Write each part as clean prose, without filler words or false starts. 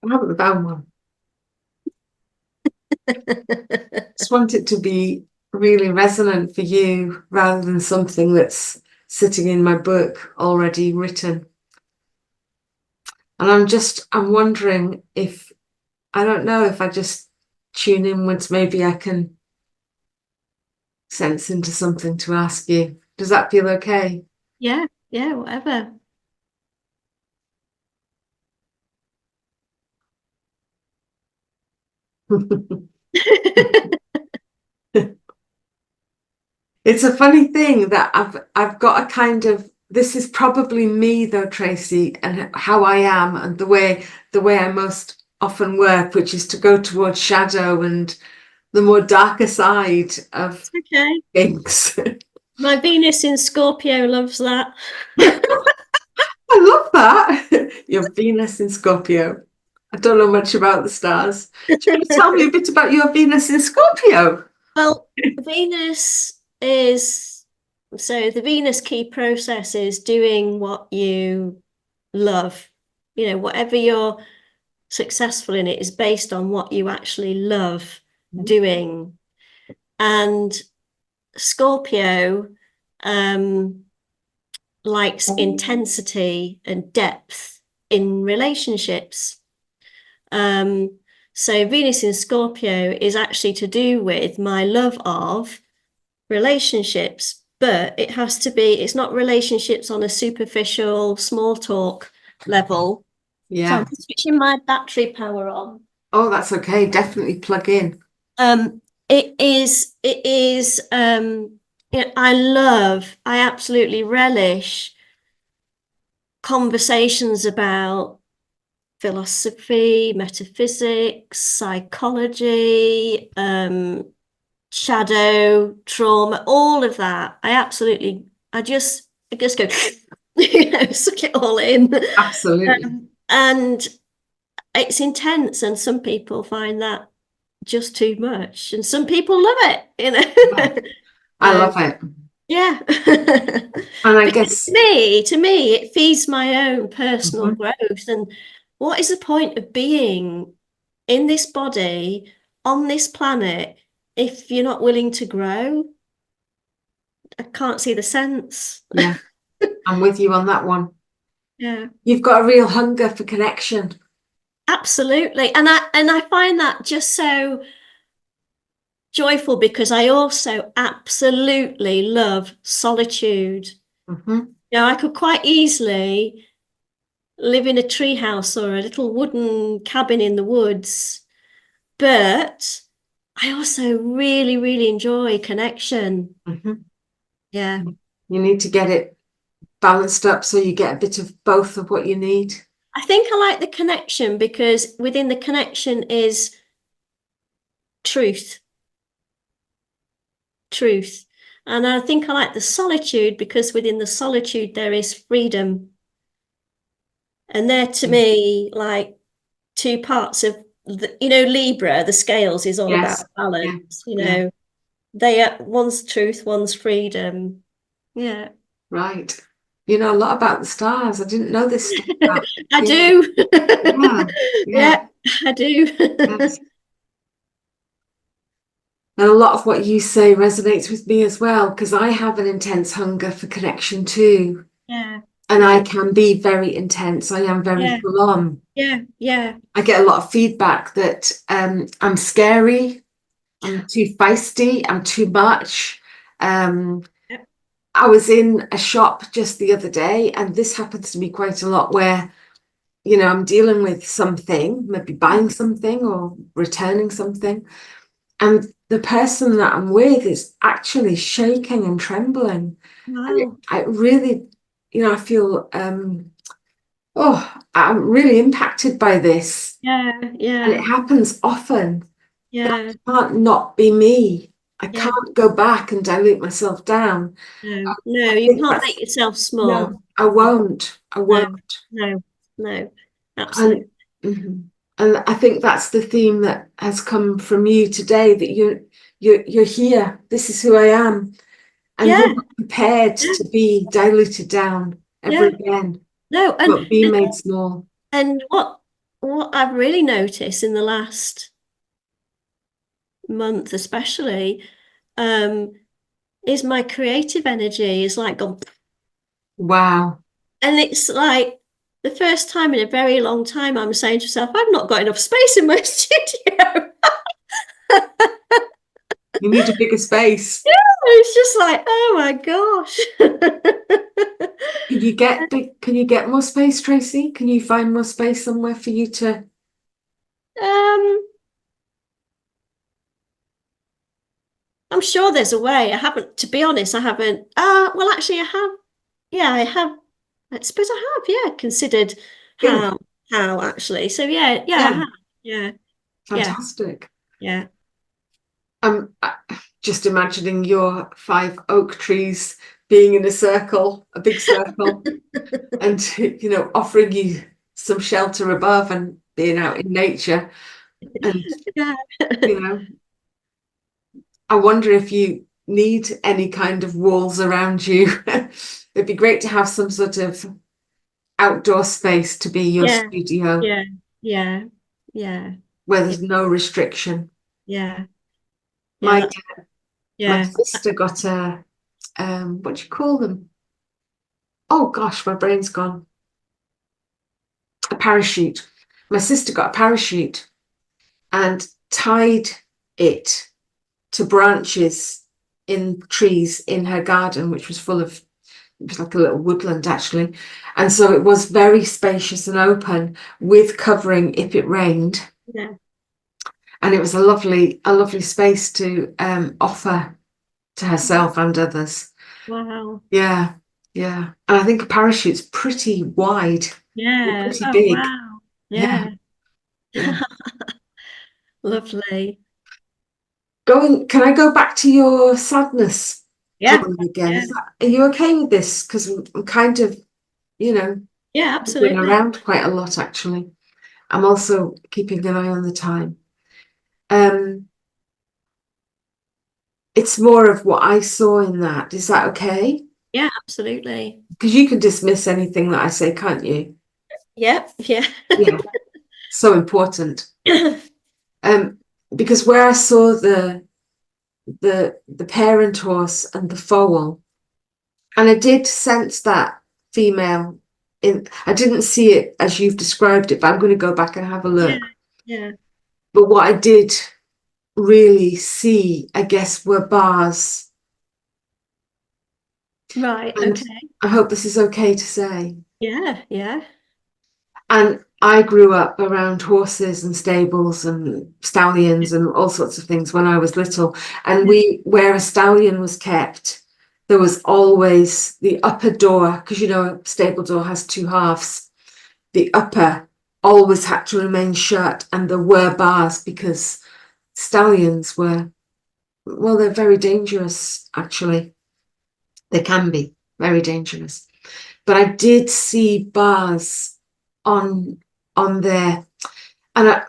I haven't found one. Just want it to be really resonant for you rather than something that's sitting in my book already written. And I'm wondering if, I don't know, if I just tune inwards, maybe I can sense into something to ask you. Does that feel okay? Yeah, yeah, whatever. It's a funny thing that I've got a kind of, this is probably me though, Tracy, and how I am and the way I most often work, which is to go towards shadow and the more darker side of It's okay. things. My Venus in Scorpio loves that. I love that. Your Venus in Scorpio. I don't know much about the stars. Do you want to tell me a bit about your Venus in Scorpio? Well, Venus is so the Venus key process is doing what you love. You know, whatever you're successful in, it is based on what you actually love doing. And Scorpio um, likes intensity and depth in relationships. Um, so Venus in Scorpio is actually to do with my love of relationships, but it has to be, it's not relationships on a superficial small talk level. So I'm Yeah. switching my battery power on. Oh, that's okay. Definitely plug in. Um, it is you know, I absolutely relish conversations about philosophy, metaphysics, psychology, shadow, trauma, all of that. I just go, suck it all in. Absolutely. And it's intense, and some people find that just too much, and some people love it, Yeah. I So love it. yeah. And I Because guess, to me, it feeds my own personal mhm, growth. And what is the point of being in this body on this planet if you're not willing to grow? I can't see the sense. yeah, I'm with you on that one. Yeah, You've got a real hunger for connection. absolutely. And I find that just so joyful because I also absolutely love solitude. Hmm. You know, I could quite easily live in a tree house or a little wooden cabin in the woods, but I also really, really enjoy connection. Hmm. Yeah. You need to get it balanced up so you get a bit of both of what you need. I think I like the connection because within the connection is truth, truth. And I think I like the solitude because within the solitude there is freedom. And they're to me like two parts of Libra, the scales is all Yes. about Yeah. balance, Yeah. they are one's truth, one's freedom. Yeah. Right. You know a lot about the stars. I didn't know this stuff about. I Yeah. do. Yeah. Yeah. Yeah, I do. Yes. And a lot of what you say resonates with me as well, because I have an intense hunger for connection too. Yeah, And I yeah, can be very intense. I am very yeah, full on. yeah, yeah, I get a lot of feedback that I'm scary, I'm too feisty, I'm too much. Um, yeah. I was in a shop just the other day, and this happens to me quite a lot where, I'm dealing with something, maybe buying something or returning something, and the person that I'm with is actually shaking and trembling. And Wow. I really, I feel, oh, I'm really impacted by this. Yeah, And it yeah, happens often. But yeah, I can't not be me. I yeah. can't go back and dilute myself down. No, I no, you think can't that's, make yourself small. no, I won't. I No, won't. no, no, And absolutely. mhm. And I think that's the theme that has come from you today, that you're here. This is who I am. And you're Yeah, not prepared yeah, to be diluted down ever yeah. again, No, but be made small. and what? what I've really noticed in the last month, especially, um, is my creative energy is like gone, Wow. and it's like the first time in a very long time I'm saying to myself, I've not got enough space in my studio. You need a bigger space. It's just like, oh my gosh. Can you get more space, Tracy? Can you find more space somewhere for you to? Um, I'm sure there's a way. I haven't, to be honest, I haven't. Well, actually, I have. Yeah, I have. I suppose I have. Yeah, considered Good. how how actually. So yeah, yeah, I Yeah, have. Yeah, yeah, fantastic. yeah, Just imagining your 5 oak trees being in a circle, a big circle, and offering you some shelter above and being out in nature. And yeah. you know, I wonder if you need any kind of walls around you. It'd be great to have some sort of outdoor space to be your Yeah, studio yeah, yeah, yeah, where yeah, there's no restriction. yeah, yeah. My That's my yeah, sister got a what do you call them? Oh gosh, my brain's gone. A parachute. My sister got a parachute and tied it to branches in trees in her garden, which was full of, it was like a little woodland actually. And so it was very spacious and open with covering if it rained. yeah. And it was a lovely space to offer to herself and others. Wow. Yeah, yeah. And I think a parachute's pretty wide, Yeah. pretty Oh, big. wow. Yeah, Yeah. yeah. Lovely. Can I go back to your sadness Yeah. poem again? Yeah. Are you okay with this? Because I'm kind of, you know, Yeah, been absolutely. around quite a lot actually. I'm also keeping an eye on the time. Um, it's more of what I saw in that. Is that okay? Yeah, absolutely. Because you can dismiss anything that I say, can't you? Yep. Yeah. Yeah, so important. Um, because where I saw the parent horse and the foal, and I did sense that female in. I didn't see it as you've described it, but I'm going to go back and have a Yeah. look. Yeah. But what I did really see, I guess, were bars, Right. and Okay. I hope this is okay to say. Yeah. Yeah. And I grew up around horses and stables and stallions and all sorts of things when I was little. And Yeah. where a stallion was kept, there was always the upper door, because a stable door has two halves. The upper always had to remain shut, and there were bars because stallions were, well, they're very dangerous, actually. They can be very dangerous. But I did see bars on there, and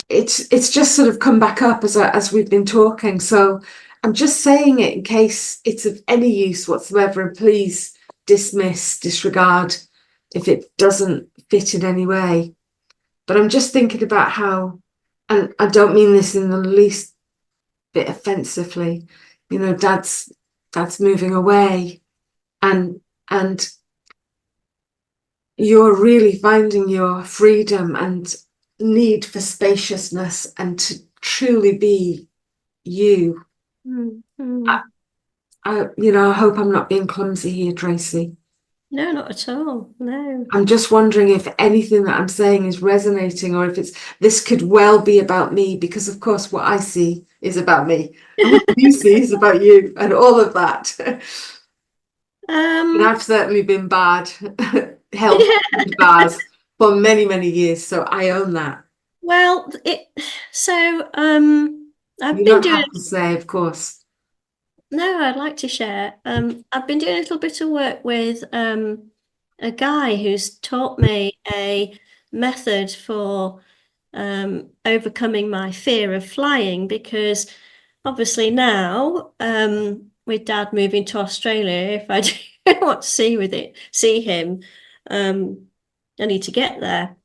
it's just sort of come back up as we've been talking. So I'm just saying it in case it's of any use whatsoever, and please disregard if it doesn't fit in any way. But I'm just thinking about how, and I don't mean this in the least bit offensively, dad's moving away, and and you're really finding your freedom and need for spaciousness and to truly be you. Mm, I, mm. I hope I'm not being clumsy here, Tracy. No, not at all. No. I'm just wondering if anything that I'm saying is resonating, or if this could well be about me, because of course what I see is about me and what you see is about you and all of that. And Um, I've certainly been bad, held yeah. behind bars for many, many years. So I own that. Well, I've You been don't doing, have to say, of course. no, I'd like to share. I've been doing a little bit of work with a guy who's taught me a method for overcoming my fear of flying, because obviously now, with Dad moving to Australia, if I do want to see him, I need to get there.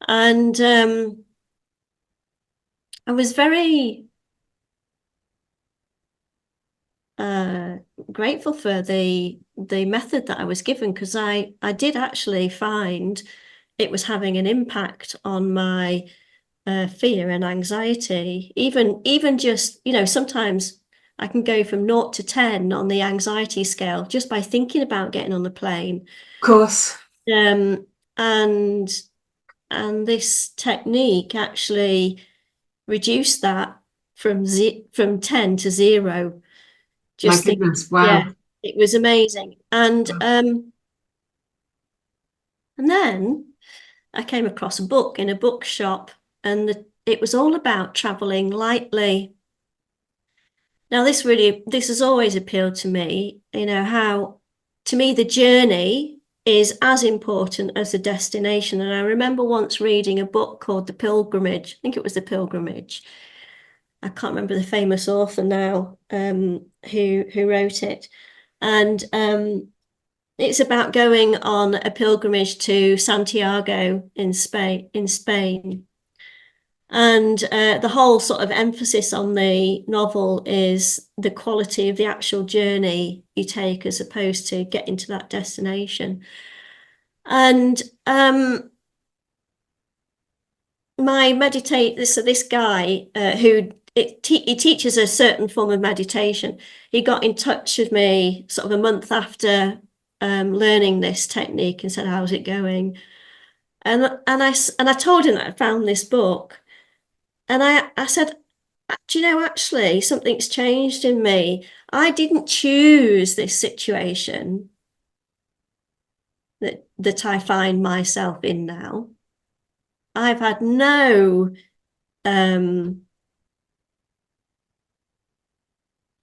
And I was very grateful for the method that I was given, because I did actually find it was having an impact on my fear and anxiety. Even just, sometimes I can go from 0 to 10 on the anxiety scale just by thinking about getting on the plane. Of course. Um, and and this technique actually reduced that from 10 to 0. My Just think, goodness. yeah, Wow. it was amazing. And then I came across a book in a bookshop, and it was all about traveling lightly. Now, this has always appealed to me, how, to me, the journey is as important as the destination. And I remember once reading a book called The Pilgrimage. I think it was The Pilgrimage. I can't remember the famous author now, who wrote it. And it's about going on a pilgrimage to Santiago in Spain. And the whole sort of emphasis on the novel is the quality of the actual journey you take as opposed to getting to that destination. And so this guy he teaches a certain form of meditation. He got in touch with me sort of a month after learning this technique and said, "How's it going?" And I told him that I found this book. And I said, "Do you know, actually, something's changed in me. I didn't choose this situation that I find myself in now. I've had no um,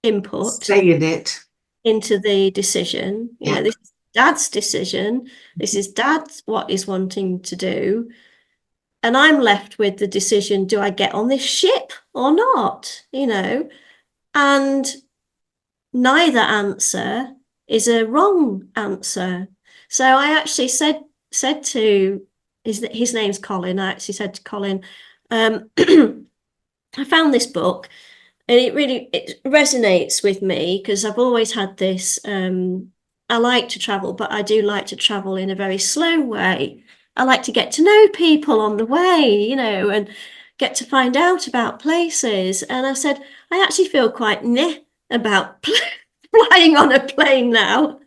input Stay in it. into the decision. Yeah. This is Dad's decision. This is Dad's what he's wanting to do. And I'm left with the decision, do I get on this ship or not? And neither answer is a wrong answer. So I actually said to his name's Colin. I actually said to Colin, I found this book, and it resonates with me because I've always had this. I like to travel, but I do like to travel in a very slow way. I like to get to know people on the way, and get to find out about places. And I said, I actually feel quite meh about flying on a plane now.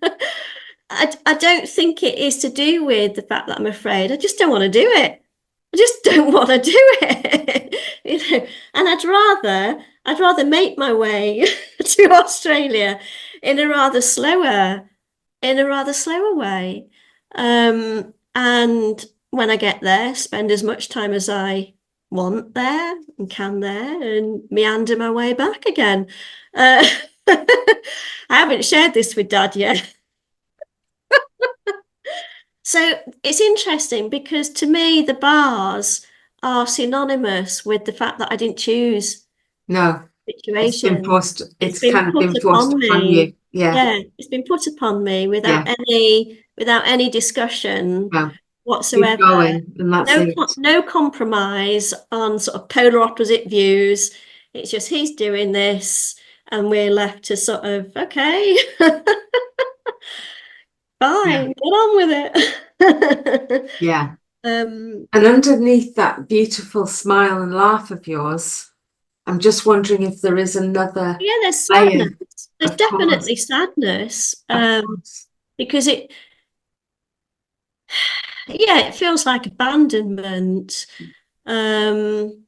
I don't think it is to do with the fact that I'm afraid. I just don't want to do it. I just don't want to do it. And I'd rather make my way to Australia in a rather slower way. And when I get there, spend as much time as I want there and can there, and meander my way back again. I haven't shared this with Dad yet. So it's interesting because to me, the bars are synonymous with the fact that I didn't choose No, it's been situation. forced. It's It's been kind of put been forced upon upon you. me. Yeah. Yeah, it's been put upon me Yeah. without any discussion Well, keep whatsoever. going, and that's it. No compromise on sort of polar opposite views. It's just he's doing this, and we're left to sort of, okay, Yeah. fine, get on with it. Yeah. um, And underneath that beautiful smile and laugh of yours, I'm just wondering if there is another yeah, there's sadness. layer. There's Of course. definitely sadness. Of course. Because it feels like abandonment. Um,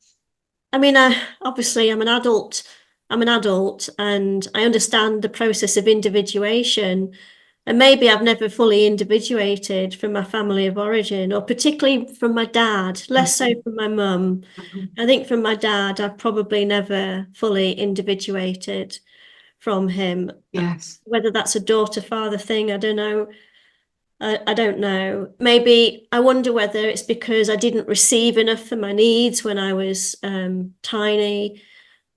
I mean, obviously, I'm an adult. I'm an adult, and I understand the process of individuation. And maybe I've never fully individuated from my family of origin, or particularly from my dad, less so Mhm. from my mum. Mhm. I think from my dad, I've probably never fully individuated from him. Yes. Whether that's a daughter-father thing, I don't know. I don't know. Maybe I wonder whether it's because I didn't receive enough for my needs when I was tiny.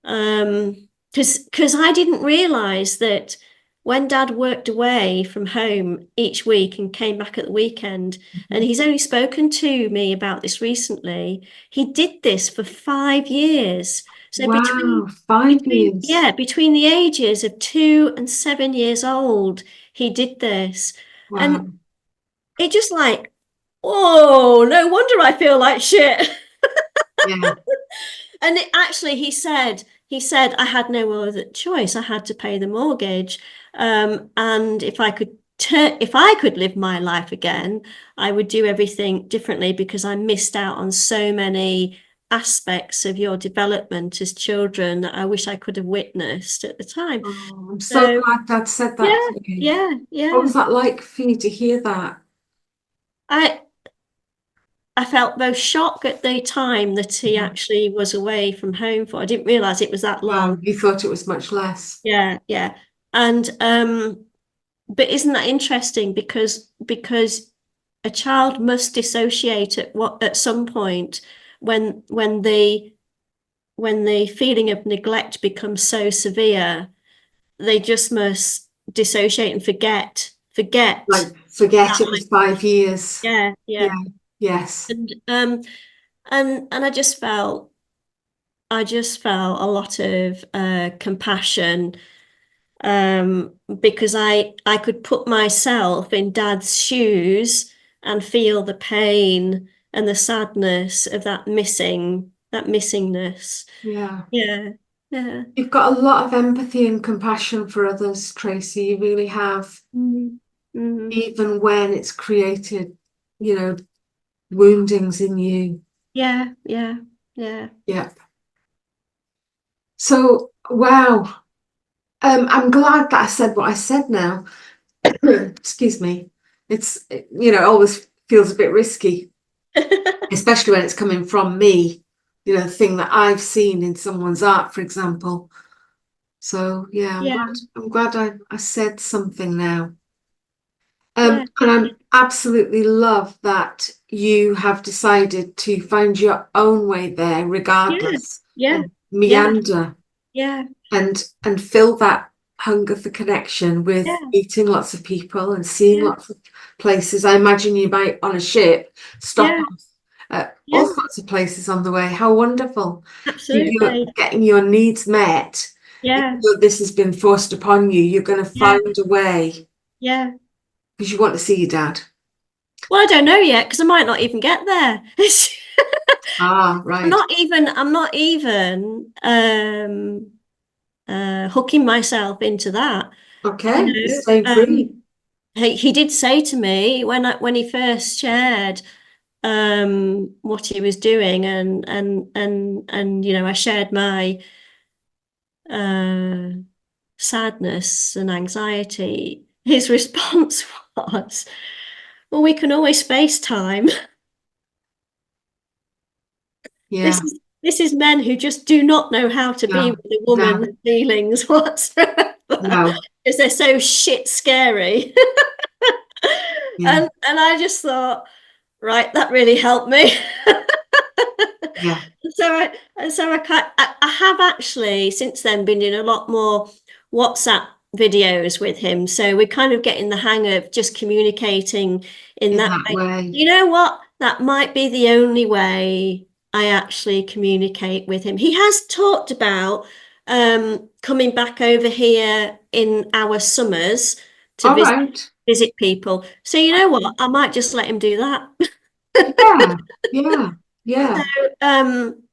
Because I didn't realize that when Dad worked away from home each week and came back at the weekend, and he's only spoken to me about this recently, he did this for 5 years. So Wow, 5 years. between the ages of 2 and 7 years old, he did this. Wow. And it just like, oh, no wonder I feel like shit. Yeah. And actually, he said I had no other choice. I had to pay the mortgage. And if I could live my life again, I would do everything differently because I missed out on so many aspects of your development as children that I wish I could have witnessed at the time. Oh, I'm so So glad Dad said that yeah, to you. yeah, What yeah. was that like for you to hear that? I I felt both shocked at the time that he Mhm. actually was away from home for. I didn't realize it was that Wow, long. you thought it was much less. Yeah, yeah. And but isn't that interesting? Because a child must dissociate at some point when the feeling of neglect becomes so severe, they just must dissociate and forget Like, forget that. it was 5 years. Yeah, Yeah, yeah. yes. And I just felt a lot of compassion, because I could put myself in Dad's shoes and feel the pain and the sadness of that missingness. Yeah. Yeah, yeah. You've got a lot of empathy and compassion for others, Tracy. You really have, Mm, mm. even when it's created, you know, woundings in you. Yeah, yeah, yeah. Yeah. So, wow. I'm glad that I said what I said now. Excuse me. It's, it always feels a bit risky, especially when it's coming from me, the thing that I've seen in someone's art, for example. So yeah, I'm Yeah, glad I'm glad I said something now. yeah, And I absolutely love that you have decided to find your own way there, yeah, regardless, yeah, and yeah, meander yeah, and fill that hunger for connection with yeah, meeting lots of people and seeing yeah, lots of places. I imagine you might on a ship stop yeah, off at yeah, all sorts of places on the way. How wonderful. So you're absolutely. getting your needs met. Even Yeah, though this has been forced upon you, you're going to yeah, find a way yeah. because you want to see your dad. Well, I don't know yet because I might not even get there. Ah, I'm right. not even I'm not even hooking myself into that. You Okay, you're know, staying free. he did say to me when he first shared what he was doing, and I shared my uh sadness and anxiety. His response was, well, we can always FaceTime. Yeah, This is men who just do not know how to be no, with a no, woman's feelings whatsoever no, because they're so shit scary. yeah, And I just thought, right, that really helped me. yeah, So I have actually since then been doing a lot more WhatsApp videos with him. So we're kind of getting the hang of just communicating in in that that way. way. You know what? That might be the only way I actually communicate with him. He has talked about coming back over here in our summers to All visit right. visit people. So you know what? I might just let him do that. Yeah, yeah, yeah. Um,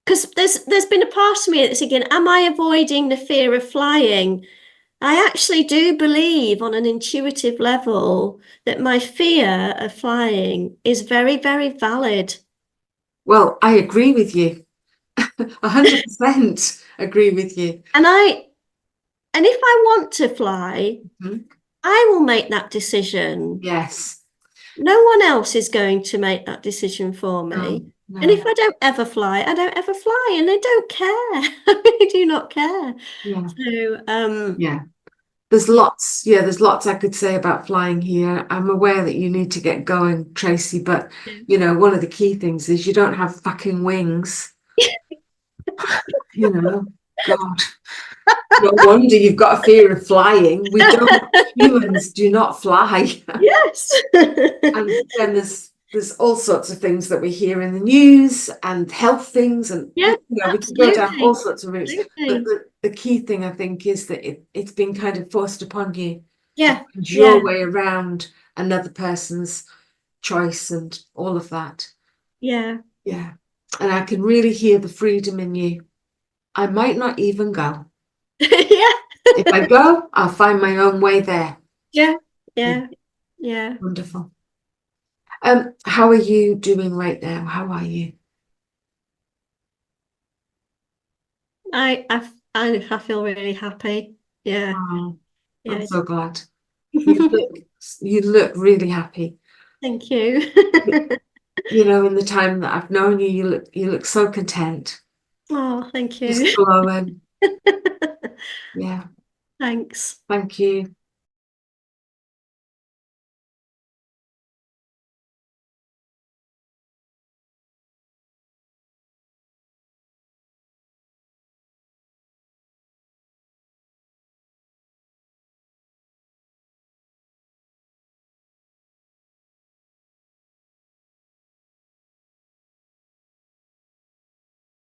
because there's been a part of me that's thinking, am I avoiding the fear of flying? I actually do believe on an intuitive level that my fear of flying is very, very valid. Well, I agree with you. 100% agree with you. And if I want to fly, Mhm. I will make that decision. Yes. No one else is going to make that decision for No, me. And if no. I don't ever fly, I don't ever fly, and I don't care. I really do not care. Yeah, So, yeah. There's yeah. lots, yeah, there's lots I could say about flying here. I'm aware that you need to get going, Tracy, but one of the key things is you don't have fucking wings, you know. God, no wonder you've got a fear of flying. We don't, humans do not fly. Yes. And then there's all sorts of things that we hear in the news and health things, and Yeah, we could go down all absolutely. sorts of routes. But Absolutely. the key thing I think is that it's been kind of forced upon you to Yeah, find your yeah, way around another person's choice and all of that. yeah. Yeah. And I can really hear the freedom in you. I might not even go. Yeah. If I go, I'll find my own way there. Yeah, Yeah, yeah, yeah. wonderful. How are you doing right now? How are you? I feel really happy. Yeah, Oh, I'm yeah. so glad. You look, you look really happy. Thank you. In the time that I've known you, you look so content, Oh, thank just you. glowing. Yeah, Thanks. thank you.